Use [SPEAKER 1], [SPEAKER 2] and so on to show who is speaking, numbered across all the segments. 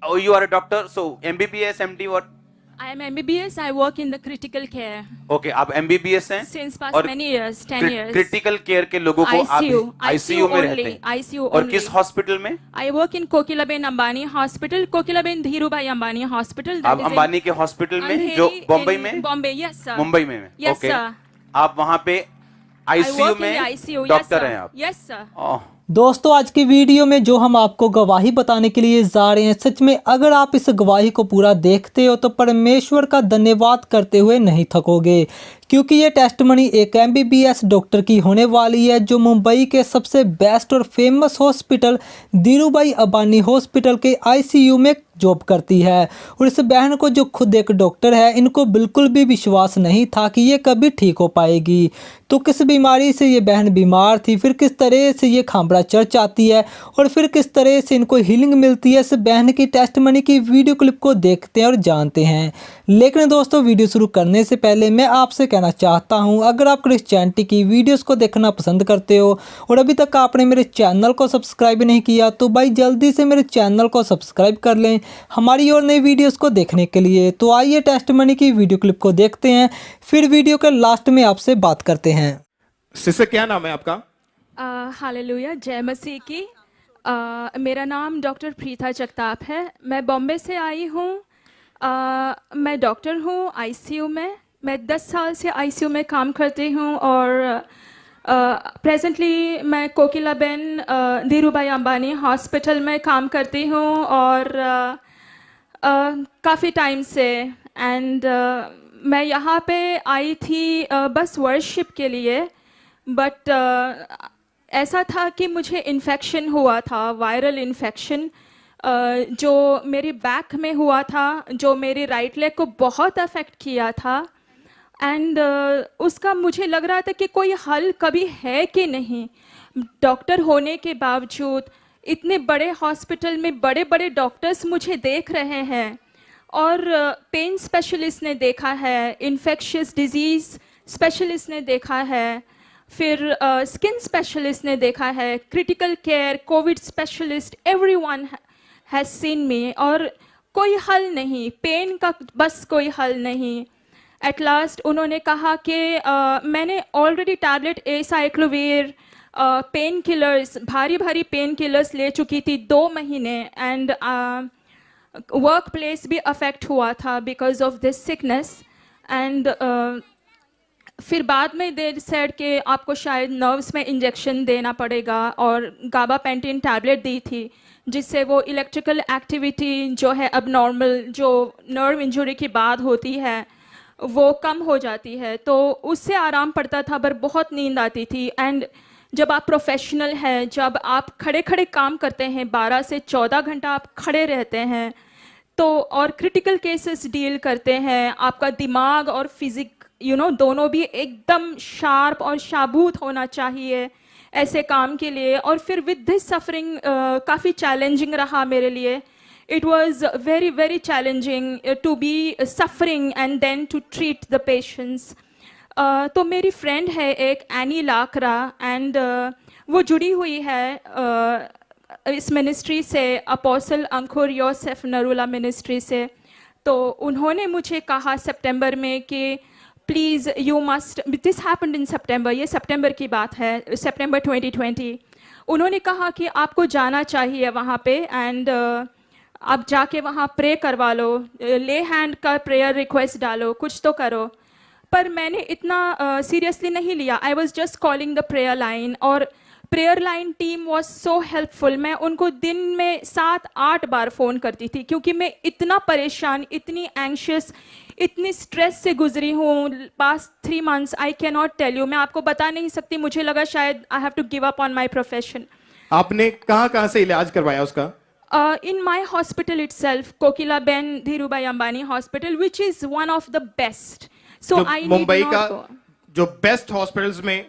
[SPEAKER 1] Oh, you are a doctor, so MBBS, MD, what?
[SPEAKER 2] I am MBBS. I work in the critical care
[SPEAKER 1] Okay, आप MBBS हैं
[SPEAKER 2] since past
[SPEAKER 1] और
[SPEAKER 2] many years, 10 years.
[SPEAKER 1] Critical care के लोगों को आप
[SPEAKER 2] ICU
[SPEAKER 1] ICU में रहते
[SPEAKER 2] only,
[SPEAKER 1] हैं।
[SPEAKER 2] ICU
[SPEAKER 1] और
[SPEAKER 2] only.
[SPEAKER 1] किस हॉस्पिटल में?
[SPEAKER 2] I work in Kokilaben Ambani Hospital, Kokilaben Dhirubhai Ambani Hospital.
[SPEAKER 1] आप अंबानी के हॉस्पिटल में जो बम्बई में?
[SPEAKER 2] Bombay, yes sir.
[SPEAKER 1] मुंबई में?
[SPEAKER 2] Yes
[SPEAKER 1] Okay.
[SPEAKER 2] sir.
[SPEAKER 1] आप वहाँ पे आईसीयू में डॉक्टर हैं आप?
[SPEAKER 2] Yes sir.
[SPEAKER 3] दोस्तों आज की वीडियो में जो हम आपको गवाही बताने के लिए जा रहे हैं, सच में अगर आप इस गवाही को पूरा देखते हो तो परमेश्वर का धन्यवाद करते हुए नहीं थकोगे, क्योंकि ये टेस्टमनी एक MBBS डॉक्टर की होने वाली है जो मुंबई के सबसे बेस्ट और famous hospital Dhirubhai Ambani hospital के ICU में जॉब करती है। और इस बहन को जो खुद एक डॉक्टर है, इनको बिल्कुल भी विश्वास नहीं था कि ये कभी ठीक हो पाएगी। तो किस बीमारी से ये बहन बीमार थी, फिर किस तरह से ये खामड़ा चर्च आती है और फिर किस तरह से इनको हीलिंग मिलती है, इस बहन की टेस्टमनी की वीडियो क्लिप को देखते हैं और जानते हैं। लेकिन दोस्तों वीडियो शुरू करने से पहले मैं आपसे कहना चाहता हूं, अगर आप क्रिश्चियनिटी की वीडियोस को देखना पसंद करते हो और अभी तक आपने मेरे चैनल को सब्सक्राइब नहीं किया तो भाई जल्दी से मेरे चैनल को सब्सक्राइब कर लें हमारी और नई वीडियोस को देखने के लिए। तो आइए टेस्टमनी की वीडियो क्लिप को देखते हैं, फिर वीडियो के लास्ट में आपसे बात करते हैं।
[SPEAKER 4] सिस्टर क्या नाम है आपका?
[SPEAKER 2] हालेलुया, जय मसीह की। मेरा नाम डॉक्टर प्रीता जगताप है। मैं बॉम्बे से आई हूँ। मैं डॉक्टर हूँ ICU में। मैं 10 साल से ICU में काम करती हूँ और प्रेजेंटली मैं कोकिलाबेन धीरूभाई अंबानी हॉस्पिटल में काम करती हूँ और काफ़ी टाइम से। एंड मैं यहाँ पे आई थी बस वर्शिप के लिए, बट ऐसा था कि मुझे इन्फेक्शन हुआ था, वायरल इन्फेक्शन जो मेरी बैक में हुआ था, जो मेरी राइट लेग को बहुत अफेक्ट किया था। एंड उसका मुझे लग रहा था कि कोई हल कभी है कि नहीं। डॉक्टर होने के बावजूद इतने बड़े हॉस्पिटल में बड़े बड़े डॉक्टर्स मुझे देख रहे हैं और पेन स्पेशलिस्ट ने देखा है, इन्फेक्शियस डिजीज़ स्पेशलिस्ट ने देखा है, फिर स्किन स्पेशलिस्ट ने देखा है, critical care, Covid specialist, everyone has seen मी और कोई हल नहीं, पेन का बस कोई हल नहीं। एट लास्ट उन्होंने कहा कि मैंने already tablet aciclovir, pain killers, भारी भारी पेन किलर्स ले चुकी थी 2 महीने। एंड वर्क प्लेस भी अफेक्ट हुआ था because of this sickness. And फिर बाद में दे सेड कि आपको शायद नर्व्स में इंजेक्शन देना पड़ेगा और गाबापेंटिन टैबलेट दी थी जिससे वो इलेक्ट्रिकल एक्टिविटी जो है अब नॉर्मल, जो नर्व इंजरी के बाद होती है, वो कम हो जाती है। तो उससे आराम पड़ता था पर बहुत नींद आती थी। एंड जब आप प्रोफेशनल हैं, जब आप खड़े खड़े काम करते हैं, 12 से 14 घंटा आप खड़े रहते हैं, तो और क्रिटिकल केसेस डील करते हैं, आपका दिमाग और फिजिक दोनों भी एकदम शार्प और शाबूत होना चाहिए ऐसे काम के लिए। और फिर विद दिस सफरिंग काफ़ी चैलेंजिंग रहा मेरे लिए। It was very very challenging to be suffering and then to treat the patients. तो मेरी फ्रेंड है एक एनी लाकरा, एंड वो जुड़ी हुई है इस मिनिस्ट्री से, apostle Ankur Yosef Narula ministry से। तो उन्होंने मुझे कहा सितंबर में कि please you must, this happened in September, ये सितंबर की बात है, सितंबर 2020। उन्होंने कहा कि आपको जाना चाहिए वहाँ पे एंड आप जाके वहाँ प्रे करवा लो, ले हैंड का प्रेयर रिक्वेस्ट डालो, कुछ तो करो। पर मैंने इतना सीरियसली नहीं लिया। I was just calling the prayer line और prayer line team was so helpful. मैं उनको दिन में 7-8 बार फ़ोन करती थी क्योंकि मैं इतना परेशान, इतनी एंशियस, इतनी स्ट्रेस से गुजरी हूँ past 3 months. I can not tell you, मैं आपको बता नहीं सकती। मुझे लगा शायद I have to give up on my profession.
[SPEAKER 4] आपने कहाँ से इलाज करवाया उसका?
[SPEAKER 2] In my hospital itself, Kokilaben Dhirubhai Ambani Hospital, which is one of the best. So I need
[SPEAKER 4] Mumbai
[SPEAKER 2] not
[SPEAKER 4] का
[SPEAKER 2] go.
[SPEAKER 4] जो बेस्ट हॉस्पिटल्स में,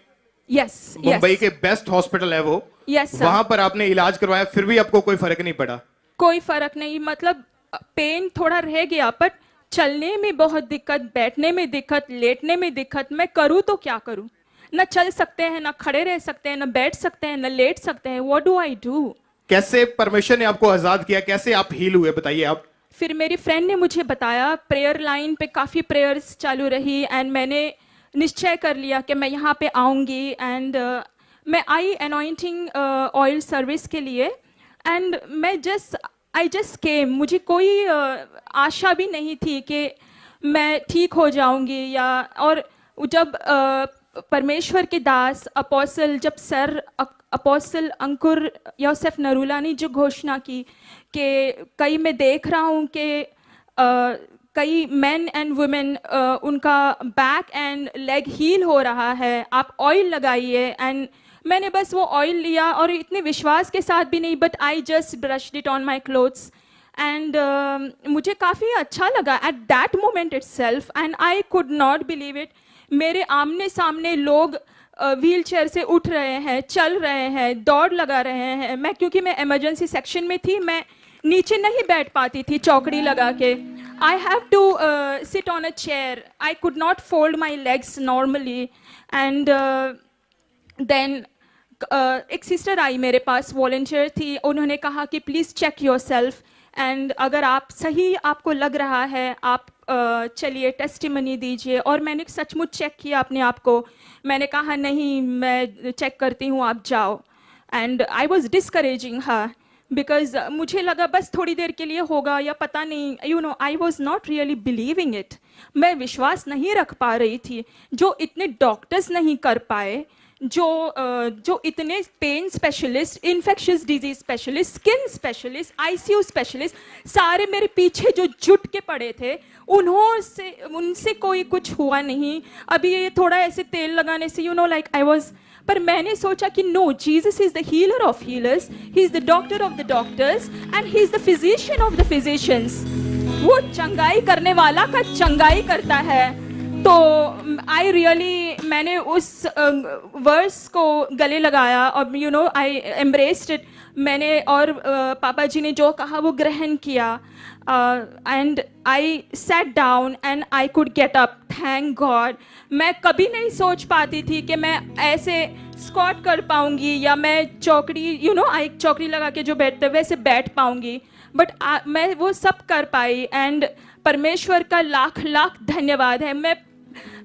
[SPEAKER 2] Yes,
[SPEAKER 4] मुंबई
[SPEAKER 2] yes.
[SPEAKER 4] के बेस्ट हॉस्पिटल है वो,
[SPEAKER 2] Yes, sir.
[SPEAKER 4] वहां पर आपने इलाज करवाया, फिर भी आपको कोई फर्क नहीं पड़ा?
[SPEAKER 2] कोई फर्क नहीं, मतलब पेन थोड़ा रह गया, बट चलने में बहुत दिक्कत, बैठने में दिक्कत, लेटने में दिक्कत। मैं करूँ तो क्या करूँ? न चल सकते हैं, न खड़े रह सकते हैं, न बैठ सकते हैं, न लेट सकते हैं। What do I do?
[SPEAKER 4] कैसे परमेश्वर ने आपको आजाद किया, कैसे आप हील हुए, बताइए आप।
[SPEAKER 2] फिर मेरी फ्रेंड ने मुझे बताया, प्रेयर लाइन पे काफ़ी प्रेयर्स चालू रही एंड मैंने निश्चय कर लिया कि मैं यहाँ पे आऊँगी एंड मैं आई अनॉइंटिंग ऑयल सर्विस के लिए एंड आई जस्ट केम। मुझे कोई आशा भी नहीं थी कि मैं ठीक हो जाऊँगी या, और जब परमेश्वर के दास अपोस्टल, जब sir apostle Ankur Yosef Narula ने जो घोषणा की कि कई मैं देख रहा हूँ कि कई मेन एंड वुमेन उनका बैक एंड लेग हील हो रहा है, आप ऑयल लगाइए, एंड मैंने बस वो ऑयल लिया और इतने विश्वास के साथ भी नहीं, but I just brushed it on my clothes and मुझे काफ़ी अच्छा लगा at that moment itself and I could not believe it. मेरे आमने सामने लोग व्हील चेयर से उठ रहे हैं, चल रहे हैं, दौड़ लगा रहे हैं। मैं, क्योंकि मैं इमरजेंसी सेक्शन में थी, मैं नीचे नहीं बैठ पाती थी चौकड़ी लगा के। I have to sit on a chair, I could not fold my legs normally and then एक सिस्टर आई मेरे पास, वॉलंटियर थी, उन्होंने कहा कि please check yourself and अगर आप सही आपको लग रहा है आप चलिए टेस्टिमनी दीजिए। और मैंने सचमुच चेक किया अपने आप को, मैंने कहा नहीं मैं चेक करती हूँ, आप जाओ। And I was discouraging her because मुझे लगा बस थोड़ी देर के लिए होगा या पता नहीं, you know, I was not really believing it. मैं विश्वास नहीं रख पा रही थी, जो इतने डॉक्टर्स नहीं कर पाए, जो इतने pain specialist, infectious disease specialist, skin specialist, ICU specialist सारे मेरे पीछे जो जुट के पड़े थे, उनसे कोई कुछ हुआ नहीं। अभी ये थोड़ा ऐसे तेल लगाने से, you know, like I was, पर मैंने सोचा कि no, Jesus is the healer of healers, he is the doctor of the doctors and he is the physician of the physicians. वो चंगाई करने वाला का चंगाई करता है। तो आई रियली, मैंने उस वर्स को गले लगाया और you know I embraced it. मैंने और पापा जी ने जो कहा वो ग्रहण किया and I sat down and I could get up, thank God. मैं कभी नहीं सोच पाती थी कि मैं ऐसे स्क्वाट कर पाऊंगी या मैं चौकड़ी, यू नो, आई चौकड़ी लगा के जो बैठते वैसे बैठ पाऊंगी, बट मैं वो सब कर पाई एंड परमेश्वर का लाख लाख धन्यवाद है। मैं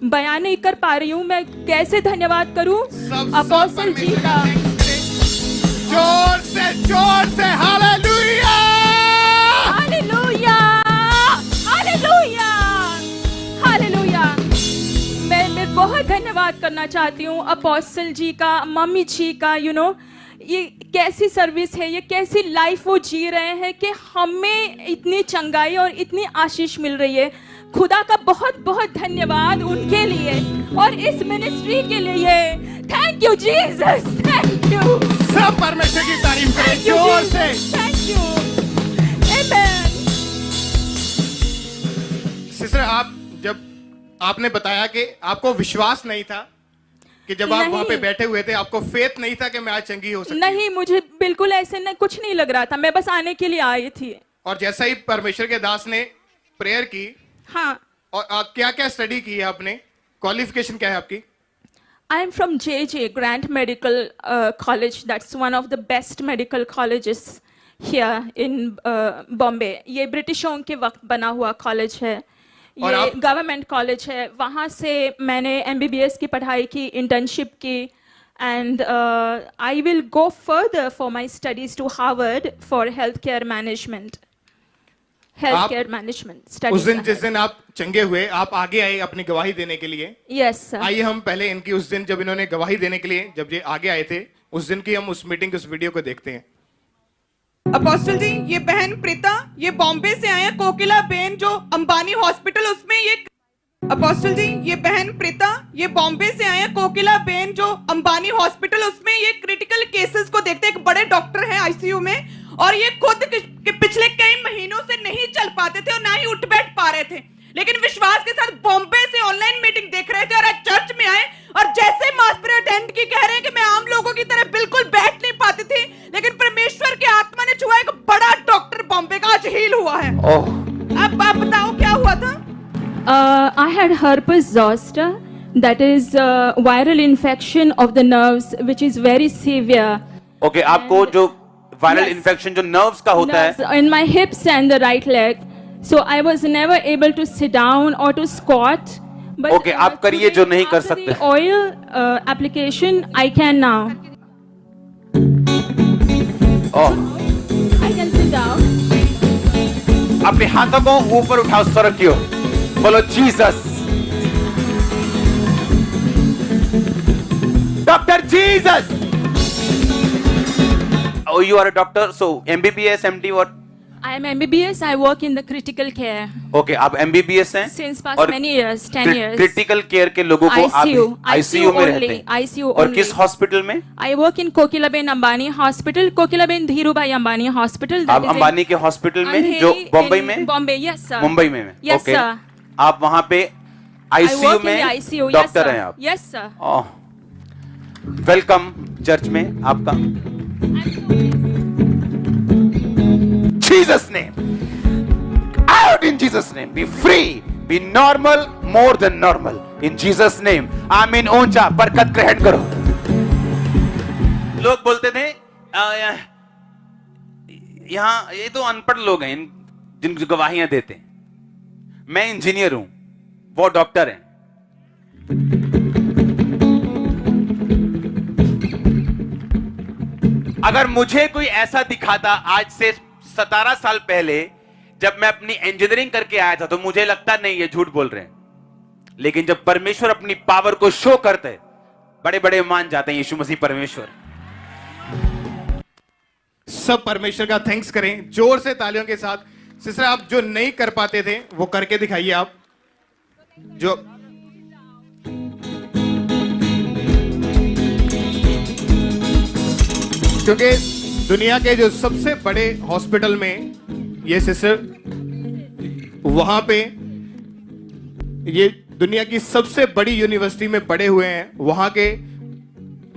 [SPEAKER 2] बयान नहीं कर पा रही हूँ, मैं कैसे धन्यवाद करूँ अपोस्टल जी का।
[SPEAKER 4] जोर से हालेलुया,
[SPEAKER 2] हालेलुया, हालेलुया, हालेलुया। मैं बहुत धन्यवाद करना चाहती हूँ अपोस्टल जी का, मम्मी जी का। यू नो, ये कैसी सर्विस है, ये कैसी लाइफ वो जी रहे हैं कि हमें इतनी चंगाई और इतनी आशीष मिल रही है। खुदा का बहुत बहुत धन्यवाद उनके लिए और इस मिनिस्ट्री के लिए। Thank you Jesus, thank you.
[SPEAKER 4] सब परमेश्वर की तारीफ करें जोर से।
[SPEAKER 2] Thank you, amen.
[SPEAKER 4] सिस्टर, आप जब आपने बताया कि आपको विश्वास नहीं था कि जब आप वहां पे बैठे हुए थे, आपको फेथ नहीं था कि मैं आज चंगी हो सकती।
[SPEAKER 2] नहीं, मुझे बिल्कुल ऐसे नहीं, कुछ नहीं लग रहा था, मैं बस आने के लिए आई थी।
[SPEAKER 4] और जैसा ही परमेश्वर के दास ने प्रेयर की,
[SPEAKER 2] हाँ,
[SPEAKER 4] और क्या क्या स्टडी की है आपने, क्वालिफिकेशन क्या है आपकी?
[SPEAKER 2] I am from JJ Grant Medical College. That's one of the best medical colleges here in Bombay. ये ब्रिटिशों के वक्त बना हुआ कॉलेज है, ये गवर्नमेंट कॉलेज है। वहाँ से मैंने MBBS की पढ़ाई की, इंटर्नशिप की, and I will go further for my studies to Harvard for healthcare management. Healthcare management studies.
[SPEAKER 4] उस दिन जिस दिन आप चंगे हुए, आप आगे आए अपनी गवाही देने के लिए।
[SPEAKER 2] Yes sir.
[SPEAKER 4] आइए हम पहले इनकी उस दिन जब इन्होंने गवाही देने के लिए जब ये आगे आए थे, उस दिन की हम उस मीटिंग के उस वीडियो को देखते हैं।
[SPEAKER 5] अपोस्टल जी, ये बहन प्रीता, ये बॉम्बे से आए हैं, कोकिला बेन जो अंबानी हॉस्पिटल उसमें ये। अपोस्टल जी, ये बहन प्रीता, ये बॉम्बे से आए हैं, कोकिला बेन जो अंबानी हॉस्पिटल उसमें ये क्रिटिकल केसेस को देखते हैं, एक बड़े डॉक्टर हैं आईसीयू में, और ये खुद के पिछले कई महीनों से नहीं चल पाते थे और ना ही उठ बैठ पा रहे थे, लेकिन विश्वास के साथ बॉम्बे से ऑनलाइन मीटिंग देख रहे थे और आज चर्च में आए और जैसे मास प्रेयर अटेंड की, कह रहे हैं कि मैं आम लोगों की तरह बिल्कुल बैठ नहीं पाती थी, लेकिन परमेश्वर की आत्मा ने छुआ, एक बड़ा डॉक्टर बॉम्बे का आज हील हुआ है। अब आप बताओ क्या हुआ था?
[SPEAKER 2] I had herpes zoster, that is viral infection of the nerves, which is very severe.
[SPEAKER 1] Okay, आपको जो वायरल
[SPEAKER 2] Yes.
[SPEAKER 1] इन्फेक्शन जो नर्व्स का होता है,
[SPEAKER 2] nerves in my hips and the right leg. So I was never able to sit down or to squat. But
[SPEAKER 1] Okay, आप करिए जो नहीं कर
[SPEAKER 2] after
[SPEAKER 1] सकते।
[SPEAKER 2] the oil application, I can now.
[SPEAKER 1] Oh,
[SPEAKER 2] I can sit down.
[SPEAKER 1] अपने हाथों को ऊपर उठाओ, सरकियो, बोलो Jesus, doctor Jesus. Oh, you are a doctor, so MBBS, MD, what?
[SPEAKER 2] I am MBBS. I work in the critical care
[SPEAKER 1] Okay, आप MBBS हैं
[SPEAKER 2] since past
[SPEAKER 1] और
[SPEAKER 2] many years, 10 years.
[SPEAKER 1] Critical care के लोगों को आप
[SPEAKER 2] ICU
[SPEAKER 1] ICU में
[SPEAKER 2] only,
[SPEAKER 1] रहते हैं।
[SPEAKER 2] ICU
[SPEAKER 1] और
[SPEAKER 2] only.
[SPEAKER 1] किस हॉस्पिटल में?
[SPEAKER 2] I work in Kokilaben Ambani Hospital, Kokilaben Dhirubhai Ambani Hospital. that
[SPEAKER 1] आप
[SPEAKER 2] is in
[SPEAKER 1] अंबानी के हॉस्पिटल में
[SPEAKER 2] Andheri
[SPEAKER 1] जो बॉम्बे
[SPEAKER 2] in
[SPEAKER 1] में?
[SPEAKER 2] Bombay, yes sir.
[SPEAKER 1] मुंबई में?
[SPEAKER 2] Yes
[SPEAKER 1] Okay.
[SPEAKER 2] sir.
[SPEAKER 1] आप वहाँ पे
[SPEAKER 2] I
[SPEAKER 1] ICU
[SPEAKER 2] work in
[SPEAKER 1] में
[SPEAKER 2] the ICU. Yes
[SPEAKER 1] doctor
[SPEAKER 2] sir.
[SPEAKER 1] हैं आप?
[SPEAKER 2] Yes sir.
[SPEAKER 1] ओह, वेलकम चर्च में आपका। Jesus name, out in Jesus name, be free, be normal, more than normal, in Jesus name, आमीन। ऊंचा बरकत ग्रहण करो। लोग बोलते थे यहाँ ये तो अनपढ़ लोग हैं जिन गवाहियां देते हैं। मैं इंजीनियर हूं, वो डॉक्टर हैं। अगर मुझे कोई ऐसा दिखाता आज से 17 साल पहले, जब मैं अपनी इंजीनियरिंग करके आया था, तो मुझे लगता नहीं ये झूठ बोल रहे हैं। लेकिन जब परमेश्वर अपनी पावर को शो करते हैं, बड़े बड़े मान जाते हैं यीशु मसीह परमेश्वर।
[SPEAKER 4] सब परमेश्वर का थैंक्स करें जोर से तालियों के साथ। सिस्टर, आप जो नहीं कर पाते थे वो करके दिखाइए। आप जो क्योंकि दुनिया के जो सबसे बड़े हॉस्पिटल में ये सिस्टर वहां पे, ये दुनिया की सबसे बड़ी यूनिवर्सिटी में पढ़े हुए हैं, वहां के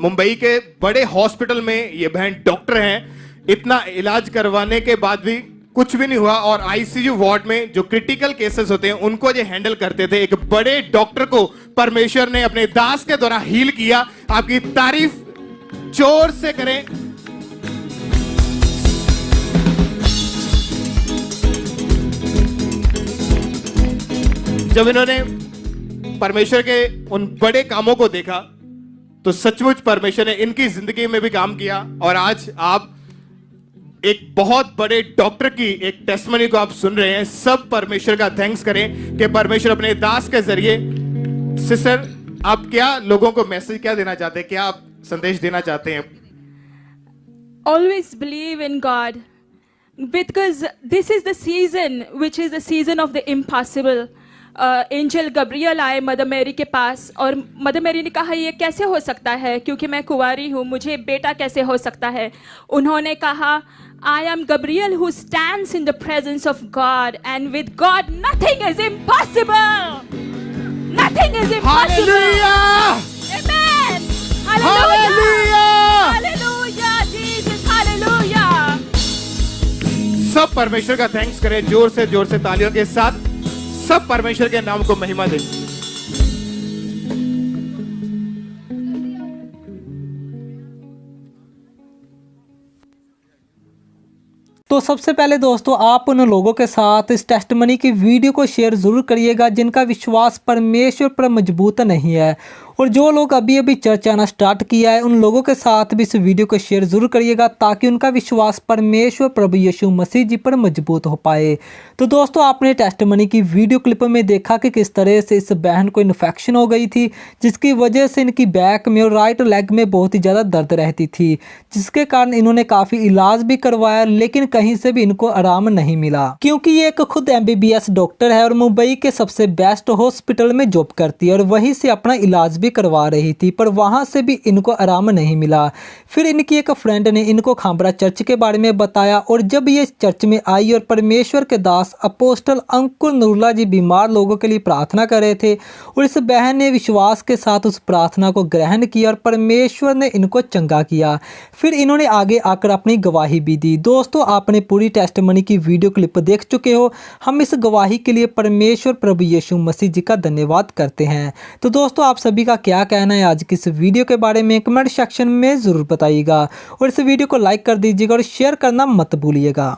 [SPEAKER 4] मुंबई के बड़े हॉस्पिटल में ये बहन डॉक्टर हैं। इतना इलाज करवाने के बाद भी कुछ भी नहीं हुआ, और आईसीयू वार्ड में जो क्रिटिकल केसेस होते हैं उनको ये हैंडल करते थे। एक बड़े डॉक्टर को परमेश्वर ने अपने दास के द्वारा हील किया। आपकी तारीफ जोर से करें। जब इन्होंने परमेश्वर के उन बड़े कामों को देखा तो सचमुच परमेश्वर ने इनकी जिंदगी में भी काम किया, और आज आप एक बहुत बड़े डॉक्टर की एक टेस्टमनी को आप सुन रहे हैं। सब परमेश्वर का थैंक्स करें कि परमेश्वर अपने दास के जरिए। सिस्टर, आप क्या लोगों को मैसेज क्या देना चाहते हैं, क्या आप संदेश देना चाहते हैं?
[SPEAKER 2] Always believe in God, because this is the season which is the season of the impossible. Angel Gabriel आए मदर मैरी के पास, और मदर मैरी ने कहा ये कैसे हो सकता है, क्योंकि मैं कुंवारी हूँ, मुझे बेटा कैसे हो सकता है। उन्होंने कहा, I am Gabriel who stands in the presence of God, and with God nothing is impossible. Nothing is impossible. Amen. Hallelujah. Hallelujah Jesus, hallelujah.
[SPEAKER 4] सब परमेश्वर का थैंक्स करें जोर से तालियों के साथ। सब परमेश्वर के नाम को महिमा दें।
[SPEAKER 3] तो सबसे पहले दोस्तों, आप उन लोगों के साथ इस टेस्टमनी की वीडियो को शेयर ज़रूर करिएगा जिनका विश्वास परमेश्वर पर मजबूत नहीं है, और जो लोग अभी अभी चर्च आना स्टार्ट किया है उन लोगों के साथ भी इस वीडियो को शेयर ज़रूर करिएगा, ताकि उनका विश्वास परमेश्वर प्रभु यीशु मसीह जी पर मजबूत हो पाए। तो दोस्तों, आपने टेस्टमनी की वीडियो क्लिप में देखा कि किस तरह से इस बहन को इन्फेक्शन हो गई थी, जिसकी वजह से इनकी बैक में और राइट लेग में बहुत ही ज़्यादा दर्द रहती थी, जिसके कारण इन्होंने काफ़ी इलाज भी करवाया, लेकिन कहीं से भी इनको आराम नहीं मिला। क्योंकि ये एक खुद MBBS डॉक्टर है और मुंबई के सबसे बेस्ट हॉस्पिटल में जॉब करती है, और वहीं से अपना इलाज भी करवा रही थी, पर वहां से भी इनको आराम नहीं मिला। फिर इनकी एक फ्रेंड ने इनको खांबरा चर्च के बारे में बताया, और जब ये चर्च में आई और परमेश्वर के दास अपोस्टल अंकुर नूरुल्लाह जी बीमार लोगों के लिए प्रार्थना कर रहे थे, और इस बहन ने विश्वास के साथ उस प्रार्थना को ग्रहण किया और परमेश्वर ने इनको चंगा किया। फिर इन्होंने आगे आकर अपनी गवाही भी दी। दोस्तों, आपने पूरी टेस्टमनी की वीडियो क्लिप देख चुके हो। हम इस गवाही के लिए परमेश्वर प्रभु यीशु मसीह जी का धन्यवाद करते हैं। तो दोस्तों, आप सभी का का क्या कहना है आज की इस वीडियो के बारे में कमेंट सेक्शन में ज़रूर बताइएगा और इस वीडियो को लाइक कर दीजिएगा और शेयर करना मत भूलिएगा।